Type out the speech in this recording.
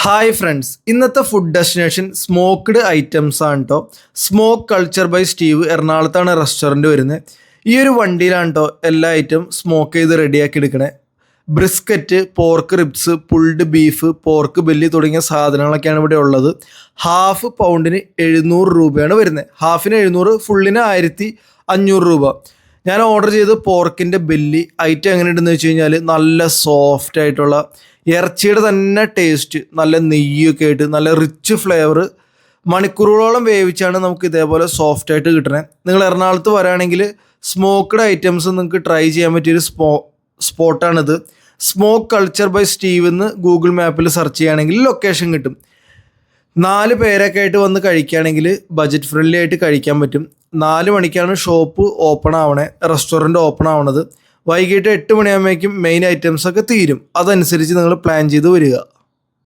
Hi friends, ഇന്നത്തെ food destination smoked items ആണ് കേട്ടോ. സ്മോക്ക് കൾച്ചർ ബൈ സ്റ്റീവ്, എറണാകുളത്താണ് റെസ്റ്റോറൻറ്റ് വരുന്നത്. ഈ ഒരു വണ്ടിയിലാണ് കേട്ടോ എല്ലാ ഐറ്റം സ്മോക്ക് ചെയ്ത് റെഡിയാക്കി എടുക്കണേ. Brisket, pork ribs, pulled beef, pork belly തുടങ്ങിയ സാധനങ്ങളൊക്കെയാണ് ഇവിടെ ഉള്ളത്. ഹാഫ് പൗണ്ടിന് 700 രൂപയാണ് വരുന്നത്. ഹാഫിന് 700, ഫുള്ളിന് 1500 രൂപ. ഞാൻ ഓർഡർ ചെയ്ത് പോർക്കിൻ്റെ ബെല്ലി ഐറ്റം എങ്ങനെ ഉണ്ടെന്ന് വെച്ച് കഴിഞ്ഞാൽ നല്ല സോഫ്റ്റ് ആയിട്ടുള്ള ഇറച്ചിയുടെ തന്നെ ടേസ്റ്റ്, നല്ല നെയ്യൊക്കെ ആയിട്ട് നല്ല റിച്ച് ഫ്ലേവർ, മണിക്കൂറുകളോളം വേവിച്ചാണ് നമുക്ക് ഇതേപോലെ സോഫ്റ്റ് ആയിട്ട് കിട്ടണേ. നിങ്ങൾ എറണാകുളത്ത് വരാണെങ്കിൽ സ്മോക്ക്ഡ് ഐറ്റംസ് നിങ്ങൾക്ക് ട്രൈ ചെയ്യാൻ പറ്റിയൊരു സ്പോട്ടാണിത്. സ്മോക്ക് കൾച്ചർ ബൈ സ്റ്റീവ് എന്ന് ഗൂഗിൾ മാപ്പിൽ സെർച്ച് ചെയ്യുകയാണെങ്കിൽ ലൊക്കേഷൻ കിട്ടും. 4 പേരൊക്കെ ആയിട്ട് വന്ന് കഴിക്കുകയാണെങ്കിൽ ബജറ്റ് ഫ്രണ്ട്ലി ആയിട്ട് കഴിക്കാൻ പറ്റും. 4 മണിക്കാണ് ഷോപ്പ് ഓപ്പൺ ആവണേ, റെസ്റ്റോറൻറ്റ് ഓപ്പൺ ആവണത്. വൈകിട്ട് 8 മണിയാകുമ്പോഴേക്കും മെയിൻ ഐറ്റംസൊക്കെ തീരും. അതനുസരിച്ച് നിങ്ങൾ പ്ലാൻ ചെയ്ത് വരിക.